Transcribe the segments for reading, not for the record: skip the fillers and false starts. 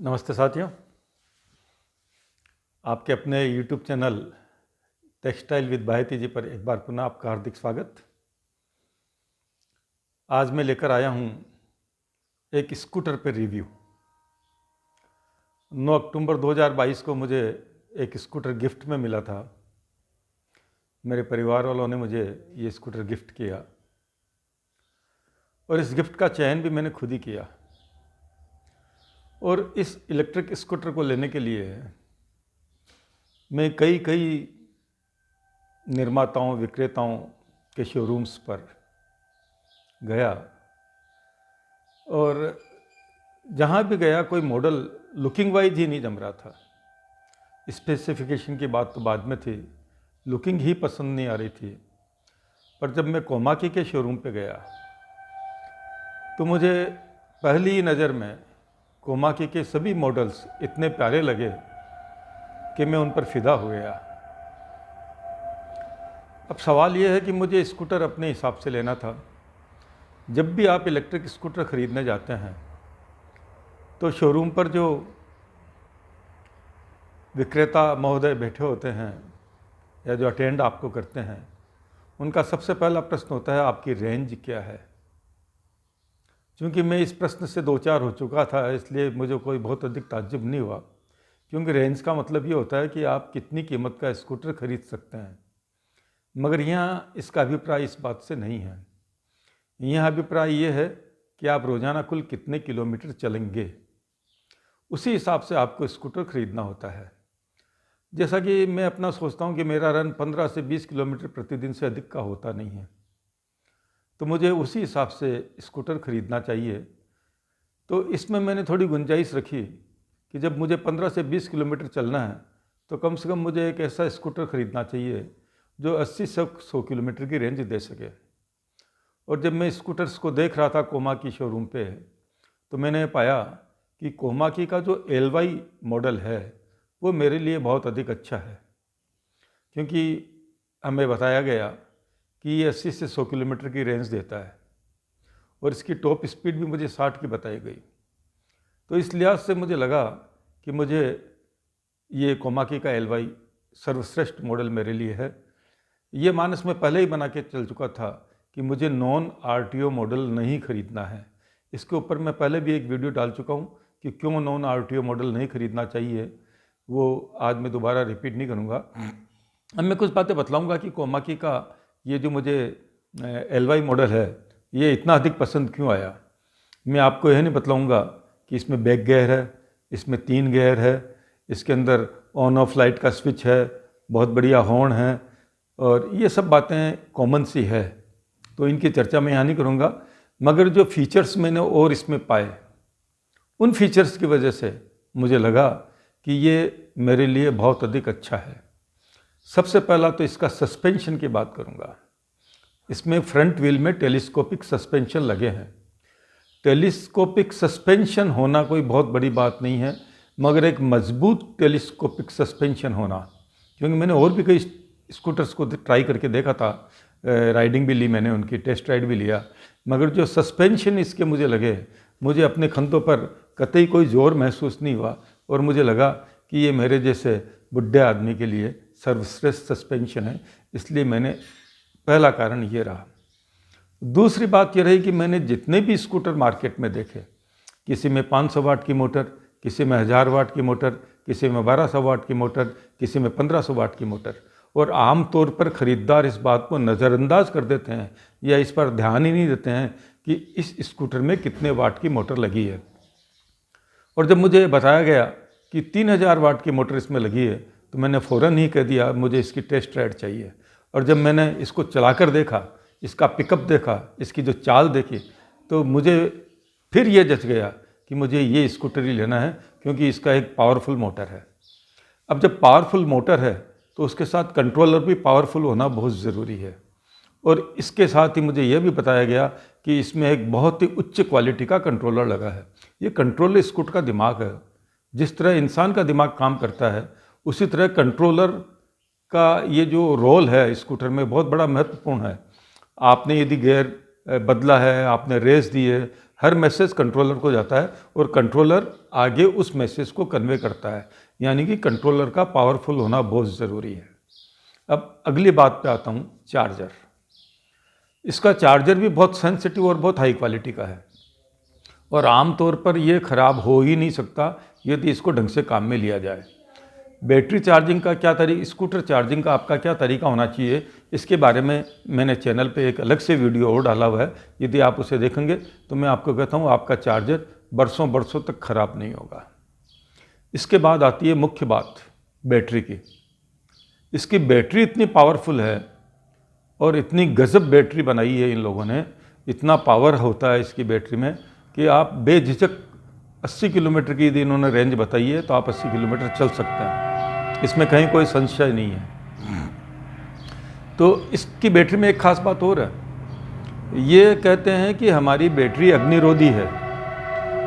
नमस्ते साथियों, आपके अपने YouTube channel textile with Bharti ji पर एक बार पुनः आपका हार्दिक स्वागत। आज मैं लेकर आया हूँ एक स्कूटर पर रिव्यू। 9 अक्टूबर 2022 को मुझे एक स्कूटर गिफ्ट में मिला था। मेरे परिवार वालों ने मुझे ये स्कूटर गिफ्ट किया और इस गिफ्ट का चयन भी मैंने खुद ही किया। और इस इलेक्ट्रिक स्कूटर को लेने के लिए मैं कई निर्माताओं विक्रेताओं के शोरूम्स पर गया और जहाँ भी गया कोई मॉडल लुकिंग वाइज ही नहीं जम रहा था। स्पेसिफिकेशन की बात तो बाद में थी, लुकिंग ही पसंद नहीं आ रही थी। पर जब मैं कोमाकी के शोरूम पे गया तो मुझे पहली नज़र में कोमाकी के सभी मॉडल्स इतने प्यारे लगे कि मैं उन पर फिदा हो गया। अब सवाल ये है कि मुझे स्कूटर अपने हिसाब से लेना था। जब भी आप इलेक्ट्रिक स्कूटर ख़रीदने जाते हैं तो शोरूम पर जो विक्रेता महोदय बैठे होते हैं या जो अटेंड आपको करते हैं, उनका सबसे पहला प्रश्न होता है आपकी रेंज क्या है। क्योंकि मैं इस प्रश्न से 2-4 हो चुका था, इसलिए मुझे कोई बहुत अधिक ताज्जुब नहीं हुआ, क्योंकि रेंज का मतलब ये होता है कि आप कितनी कीमत का स्कूटर खरीद सकते हैं। मगर यहाँ इसका अभिप्राय इस बात से नहीं है। यहाँ अभिप्राय ये है कि आप रोज़ाना कुल कितने किलोमीटर चलेंगे, उसी हिसाब से आपको स्कूटर खरीदना होता है। जैसा कि मैं अपना सोचता हूँ कि मेरा रन 15 से 20 किलोमीटर प्रतिदिन से अधिक का होता नहीं है, तो मुझे उसी हिसाब से स्कूटर ख़रीदना चाहिए। तो इसमें मैंने थोड़ी गुंजाइश रखी कि जब मुझे 15 से 20 किलोमीटर चलना है तो कम से कम मुझे एक ऐसा स्कूटर ख़रीदना चाहिए जो 80 से 100 किलोमीटर की रेंज दे सके। और जब मैं स्कूटर्स को देख रहा था कोमाकी शोरूम पे, तो मैंने पाया कि कोमाकी का जो LY मॉडल है वो मेरे लिए बहुत अधिक अच्छा है, क्योंकि हमें बताया गया कि ये 80 से 100 किलोमीटर की रेंज देता है और इसकी टॉप स्पीड भी मुझे 60 की बताई गई। तो इस लिहाज से मुझे लगा कि मुझे ये कोमाकी का LY सर्वश्रेष्ठ मॉडल मेरे लिए है। ये मानस में पहले ही बना के चल चुका था कि मुझे नॉन RTO मॉडल नहीं ख़रीदना है। इसके ऊपर मैं पहले भी एक वीडियो डाल चुका हूँ कि क्यों नॉन RTO मॉडल नहीं ख़रीदना चाहिए, वो आज मैं दोबारा रिपीट नहीं करूँगा। अब मैं कुछ बातें बतलाऊँगा कि कोमाकी का ये जो मुझे LY मॉडल है ये इतना अधिक पसंद क्यों आया। मैं आपको यह नहीं बतलाऊँगा कि इसमें बैक गियर है, इसमें 3 गियर है, इसके अंदर ऑन ऑफ लाइट का स्विच है, बहुत बढ़िया हॉर्न है, और ये सब बातें कॉमन सी है, तो इनकी चर्चा मैं यहाँ नहीं करूँगा। मगर जो फीचर्स मैंने और इसमें पाए, उन फीचर्स की वजह से मुझे लगा कि ये मेरे लिए बहुत अधिक अच्छा है। सबसे पहला तो इसका सस्पेंशन की बात करूँगा। इसमें फ्रंट व्हील में टेलीस्कोपिक सस्पेंशन लगे हैं। टेलीस्कोपिक सस्पेंशन होना कोई बहुत बड़ी बात नहीं है, मगर एक मजबूत टेलीस्कोपिक सस्पेंशन होना, क्योंकि मैंने और भी कई स्कूटर्स को ट्राई करके देखा था, राइडिंग भी ली मैंने, उनकी टेस्ट राइड भी लिया, मगर जो सस्पेंशन इसके मुझे लगे, मुझे अपने खंतों पर कतई कोई ज़ोर महसूस नहीं हुआ और मुझे लगा कि ये मेरे जैसे बुढ़े आदमी के लिए सर्वश्रेष्ठ सस्पेंशन है। इसलिए मैंने पहला कारण ये रहा। दूसरी बात ये रही कि मैंने जितने भी स्कूटर मार्केट में देखे, किसी में 500 वाट की मोटर, किसी में 1000 वाट की मोटर, किसी में 1200 वाट की मोटर, किसी में 1500 वाट की मोटर, और आम तौर पर ख़रीदार इस बात को नज़रअंदाज कर देते हैं या इस पर ध्यान ही नहीं देते हैं कि इस स्कूटर में कितने वाट की मोटर लगी है। और जब मुझे बताया गया कि 3000 वाट की मोटर इसमें लगी है, तो मैंने फ़ौरन ही कह दिया मुझे इसकी टेस्ट राइड चाहिए। और जब मैंने इसको चलाकर देखा, इसका पिकअप देखा, इसकी जो चाल देखी, तो मुझे फिर ये जच गया कि मुझे ये स्कूटर ही लेना है, क्योंकि इसका एक पावरफुल मोटर है। अब जब पावरफुल मोटर है तो उसके साथ कंट्रोलर भी पावरफुल होना बहुत ज़रूरी है। और इसके साथ ही मुझे यह भी बताया गया कि इसमें एक बहुत ही उच्च क्वालिटी का कंट्रोलर लगा है। ये कंट्रोलर स्कूटर का दिमाग है। जिस तरह इंसान का दिमाग काम करता है, उसी तरह कंट्रोलर का ये जो रोल है स्कूटर में बहुत बड़ा महत्वपूर्ण है। आपने यदि गियर बदला है, आपने रेस दी है, हर मैसेज कंट्रोलर को जाता है और कंट्रोलर आगे उस मैसेज को कन्वे करता है, यानी कि कंट्रोलर का पावरफुल होना बहुत ज़रूरी है। अब अगली बात पे आता हूँ, चार्जर। इसका चार्जर भी बहुत सेंसिटिव और बहुत हाई क्वालिटी का है और आमतौर पर ये ख़राब हो ही नहीं सकता यदि इसको ढंग से काम में लिया जाए। बैटरी चार्जिंग का क्या तरीका, स्कूटर चार्जिंग का आपका क्या तरीका होना चाहिए, इसके बारे में मैंने चैनल पे एक अलग से वीडियो और डाला हुआ है। यदि आप उसे देखेंगे तो मैं आपको कहता हूँ आपका चार्जर बरसों बरसों तक ख़राब नहीं होगा। इसके बाद आती है मुख्य बात, बैटरी की। इसकी बैटरी इतनी पावरफुल है और इतनी गजब बैटरी बनाई है इन लोगों ने, इतना पावर होता है इसकी बैटरी में कि आप बेझिझक 80 किलोमीटर की यदि इन्होंने रेंज बताई है तो आप 80 किलोमीटर चल सकते हैं, इसमें कहीं कोई संशय नहीं है। तो इसकी बैटरी में एक खास बात और है, ये कहते हैं कि हमारी बैटरी अग्निरोधी है।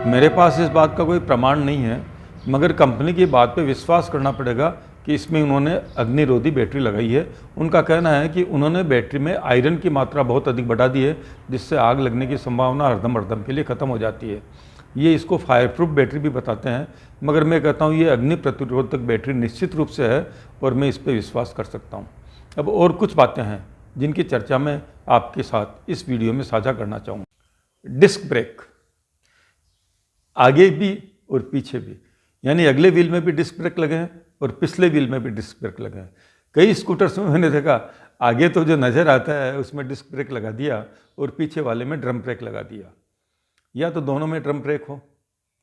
मेरे पास इस बात का कोई प्रमाण नहीं है, मगर कंपनी की बात पे विश्वास करना पड़ेगा कि इसमें उन्होंने अग्निरोधी बैटरी लगाई है। उनका कहना है कि उन्होंने बैटरी में आयरन की मात्रा बहुत अधिक बढ़ा दी है, जिससे आग लगने की संभावना हरदम के लिए ख़त्म हो जाती है। ये इसको फायर प्रूफ बैटरी भी बताते हैं, मगर मैं कहता हूँ ये अग्नि प्रतिरोधक बैटरी निश्चित रूप से है और मैं इस पर विश्वास कर सकता हूँ। अब और कुछ बातें हैं जिनकी चर्चा मैं आपके साथ इस वीडियो में साझा करना चाहूँगा। डिस्क ब्रेक, आगे भी और पीछे भी, यानी अगले व्हील में भी डिस्क ब्रेक लगे हैं और पिछले व्हील में भी डिस्क ब्रेक लगे हैं। कई स्कूटर्स में मैंने देखा आगे तो जो नज़र आता है उसमें डिस्क ब्रेक लगा दिया और पीछे वाले में ड्रम ब्रेक लगा दिया। या तो दोनों में ड्रम ब्रेक हो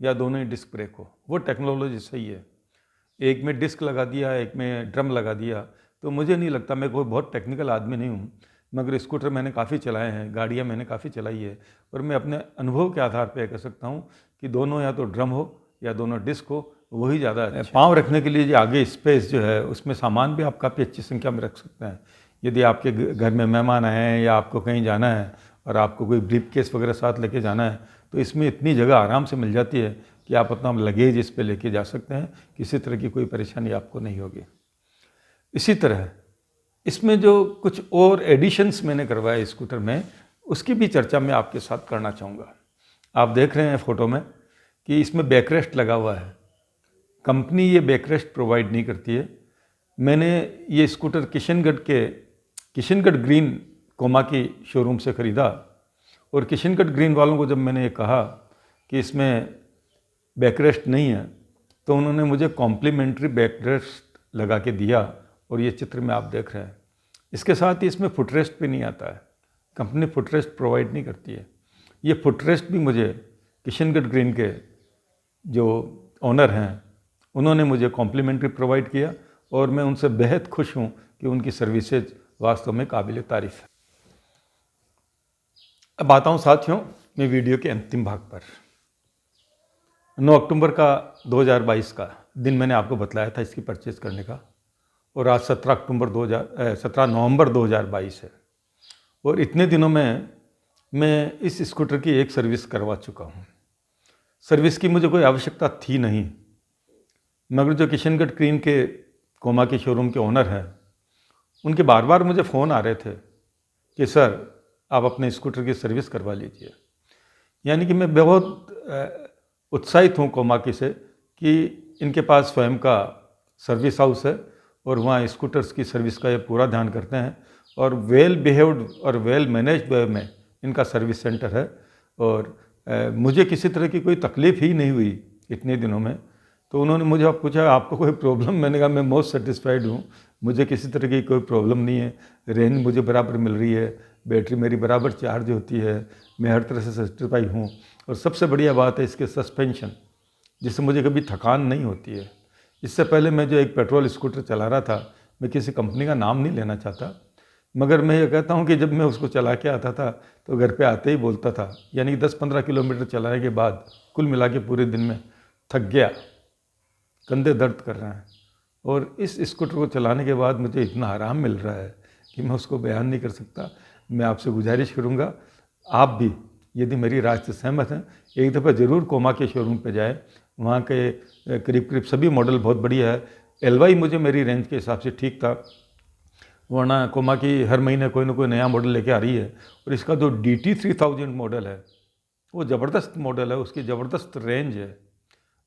या दोनों ही डिस्क ब्रेक हो, वो टेक्नोलॉजी सही है। एक में डिस्क लगा दिया, एक में ड्रम लगा दिया, तो मुझे नहीं लगता, मैं कोई बहुत टेक्निकल आदमी नहीं हूँ, मगर स्कूटर मैंने काफ़ी चलाए हैं, गाड़ियाँ मैंने काफ़ी चलाई है और मैं अपने अनुभव के आधार पर कह सकता हूँ कि दोनों या तो ड्रम हो या दोनों डिस्क हो, वही ज़्यादा अच्छा। पाँव रखने के लिए जो आगे स्पेस जो है उसमें सामान भी आप काफ़ी अच्छी संख्या में रख सकते हैं। यदि आपके घर में मेहमान आए हैं या आपको कहीं जाना है और आपको कोई ब्रीफ केस वगैरह साथ लेके जाना है तो इसमें इतनी जगह आराम से मिल जाती है कि आप अपना लगेज इस पे लेके जा सकते हैं, किसी तरह की कोई परेशानी आपको नहीं होगी। इसी तरह इसमें जो कुछ और एडिशंस मैंने करवाए स्कूटर में, उसकी भी चर्चा मैं आपके साथ करना चाहूँगा। आप देख रहे हैं फ़ोटो में कि इसमें बैकरेस्ट लगा हुआ है। कंपनी ये बैकरेस्ट प्रोवाइड नहीं करती है। मैंने ये स्कूटर किशनगढ़ ग्रीन कोमा की शोरूम से ख़रीदा और किशनगढ़ ग्रीन वालों को जब मैंने ये कहा कि इसमें बैकरेस्ट नहीं है तो उन्होंने मुझे कॉम्प्लीमेंट्री बैकरेस्ट लगा के दिया और ये चित्र में आप देख रहे हैं। इसके साथ ही इसमें फुटरेस्ट भी नहीं आता है, कंपनी फुटरेस्ट प्रोवाइड नहीं करती है। ये फुटरेस्ट भी मुझे किशनगढ़ ग्रीन के जो ओनर हैं उन्होंने मुझे कॉम्प्लीमेंट्री प्रोवाइड किया और मैं उनसे बेहद खुश हूँ कि उनकी सर्विसेज वास्तव में काबिल तारीफ़ है। अब आता हूँ साथियों मैं वीडियो के अंतिम भाग पर। 9 अक्टूबर का 2022 का दिन मैंने आपको बतलाया था इसकी परचेज़ करने का और आज 17 नवंबर 2022 है और इतने दिनों में मैं इस स्कूटर की एक सर्विस करवा चुका हूँ। सर्विस की मुझे कोई आवश्यकता थी नहीं, मगर जो किशनगढ़ ग्रीन के कोमा के शोरूम के ओनर हैं उनके बार बार मुझे फ़ोन आ रहे थे कि सर आप अपने स्कूटर की सर्विस करवा लीजिए। यानी कि मैं बहुत उत्साहित हूँ कोमाकी से कि इनके पास स्वयं का सर्विस हाउस है और वहाँ स्कूटर्स की सर्विस का ये पूरा ध्यान करते हैं और वेल बिहेव्ड और वेल मैनेज्ड वे में इनका सर्विस सेंटर है और मुझे किसी तरह की कोई तकलीफ़ ही नहीं हुई इतने दिनों में। तो उन्होंने मुझे पूछा आपको कोई प्रॉब्लम, मैंने कहा मैं मोस्ट सेटिस्फाइड हूँ, मुझे किसी तरह की कोई प्रॉब्लम नहीं है, रेंज मुझे बराबर मिल रही है, बैटरी मेरी बराबर चार्ज होती है, मैं हर तरह से सेटिस्फाइड हूँ और सबसे बढ़िया बात है इसके सस्पेंशन, जिससे मुझे कभी थकान नहीं होती है। इससे पहले मैं जो एक पेट्रोल स्कूटर चला रहा था, मैं किसी कंपनी का नाम नहीं लेना चाहता, मगर मैं ये कहता हूँ कि जब मैं उसको चला के आता था तो घर पे आते ही बोलता था, यानी 10-15 किलोमीटर चलाने के बाद कुल मिला के पूरे दिन में थक गया, कंधे दर्द कर रहे हैं और इस स्कूटर को चलाने के बाद मुझे इतना आराम मिल रहा है कि मैं उसको बयान नहीं कर सकता। मैं आपसे गुजारिश करूँगा आप भी यदि मेरी राय से सहमत हैं एक दफ़ा ज़रूर कोमा के शोरूम पे जाएं। वहाँ के करीब करीब सभी मॉडल बहुत बढ़िया है। एलवाई मुझे मेरी रेंज के हिसाब से ठीक था, वरना कोमा की हर महीने कोई ना कोई नया मॉडल लेके आ रही है और इसका जो DT 3000 मॉडल है वो ज़बरदस्त मॉडल है, उसकी ज़बरदस्त रेंज है।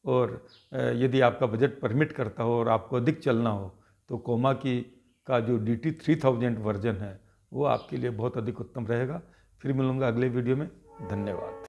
और यदि आपका बजट परमिट करता हो और आपको अधिक चलना हो तो कोमा की का जो DT3000 वर्जन है वो आपके लिए बहुत अधिक उत्तम रहेगा। फिर मिलूँगा अगले वीडियो में। धन्यवाद।